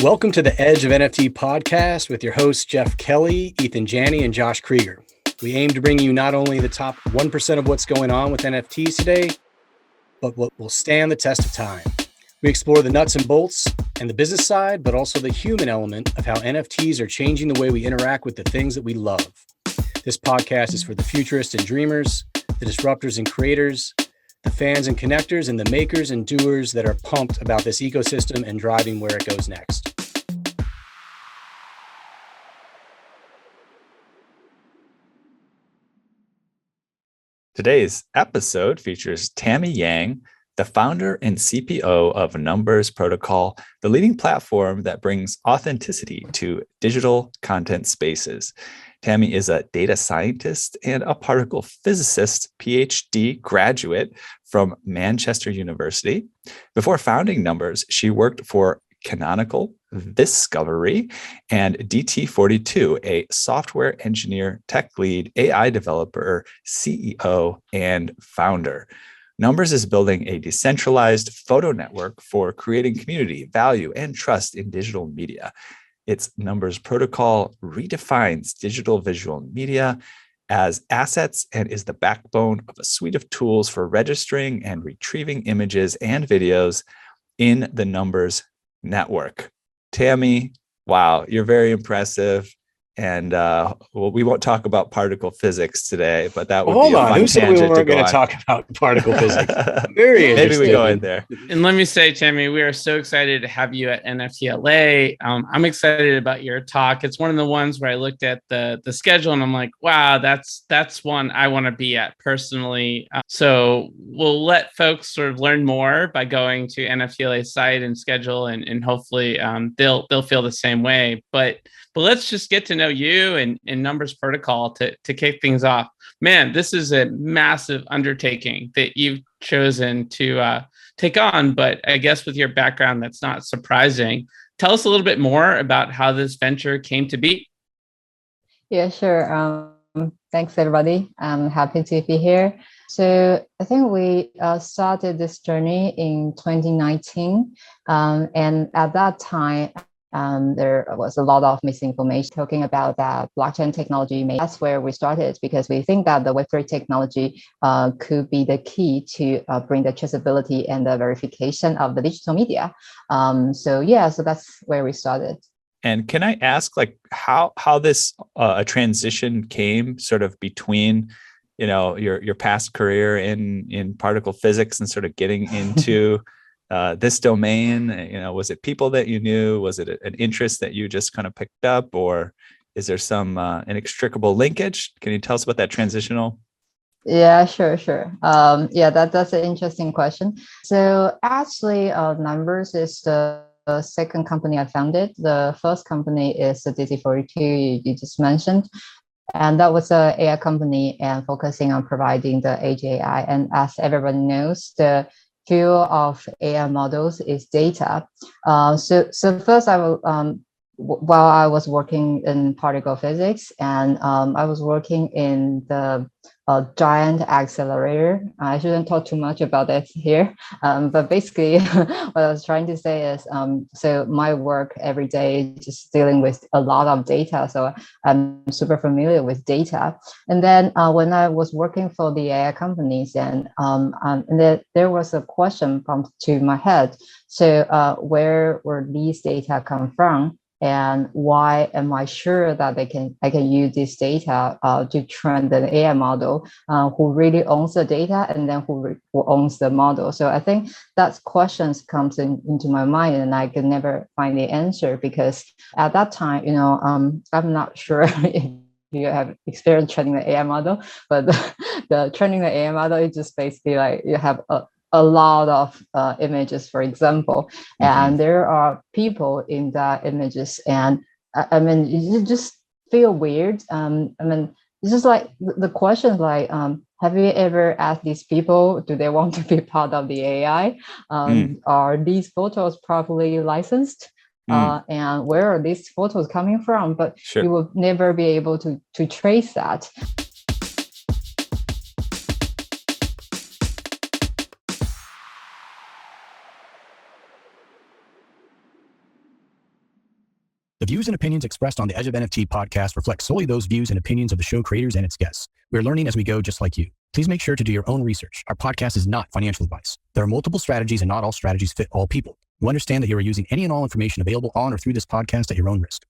Welcome to the Edge of NFT podcast with your hosts, Jeff Kelly, Ethan Janney, and Josh Krieger. We aim to bring you not only the top 1% of what's going on with NFTs today, but what will stand the test of time. We explore the nuts and bolts and the business side, but also the human element of how NFTs are changing the way we interact with the things that we love. This podcast is for the futurists and dreamers, the disruptors and creators, the fans and connectors, and the makers and doers that are pumped about this ecosystem and driving where it goes next. Today's episode features Tammy Yang, the founder and CPO of Numbers Protocol, the leading platform that brings authenticity to digital content spaces. Tammy is a data scientist and a particle physicist, PhD graduate from Manchester University. Before founding Numbers, she worked for Canonical, Discovery, and DT42, a software engineer, tech lead, AI developer, CEO, and founder. Numbers is building a decentralized photo network for creating community, value, and trust in digital media. Its Numbers protocol redefines digital visual media as assets and is the backbone of a suite of tools for registering and retrieving images and videos in the Numbers network. Tammy, wow, you're very impressive. And we won't talk about particle physics today, but that would be a fun Who said we weren't going to talk about particle physics? Very interesting. Maybe we go in there. And let me say, Tammy, we are so excited to have you at NFT LA. I'm excited about your talk. It's one of the ones where I looked at the schedule and I'm like, wow, that's one I want to be at personally. So we'll let folks sort of learn more by going to NFT LA's site and schedule, and hopefully they'll feel the same way. But let's just get to know you and Numbers Protocol to kick things off. Man, this is a massive undertaking that you've chosen to take on, but I guess with your background, that's not surprising. Tell us a little bit more about how this venture came to be. Yeah, sure. Thanks, everybody. I'm happy to be here. So I think we started this journey in 2019. And at that time, there was a lot of misinformation talking about that blockchain technology. That's where we started, because we think that the Web3 technology could be the key to bring the traceability and the verification of the digital media. So that's where we started. And can I ask, like, how this a transition came sort of between, your past career in particle physics and sort of getting into this domain? Was it people that you knew? Was it an interest that you just kind of picked up, or is there some inextricable linkage? Can you tell us about that transitional? Yeah, sure. That's an interesting question. So actually, Numbers is the second company I founded. The first company is the DT42 you just mentioned. And that was an AI company and focusing on providing the Edge AI. And as everyone knows, the field of AI models is data. So first, while I was working in particle physics, and I was working in the giant accelerator. I shouldn't talk too much about that here, but basically what I was trying to say is, so my work every day is just dealing with a lot of data, so I'm super familiar with data. And then when I was working for the AI companies, and there was a question come to my head. So where were these data come from? And why am I sure that I can use this data to train the AI model who really owns the data, and then who owns the model? So I think that questions comes into my mind, and I could never find the answer, because at that time, I'm not sure if you have experience training the AI model, but the training the AI model is just basically like you have a lot of images, for example, and there are people in the images, and I mean, you just feel weird. It's just like the question, like, have you ever asked these people, do they want to be part of the AI? Are these photos properly licensed? And where are these photos coming from? But you will never be able to trace that. The views and opinions expressed on the Edge of NFT podcast reflect solely those views and opinions of the show creators and its guests. We're learning as we go, just like you. Please make sure to do your own research. Our podcast is not financial advice. There are multiple strategies and not all strategies fit all people. You understand that you are using any and all information available on or through this podcast at your own risk.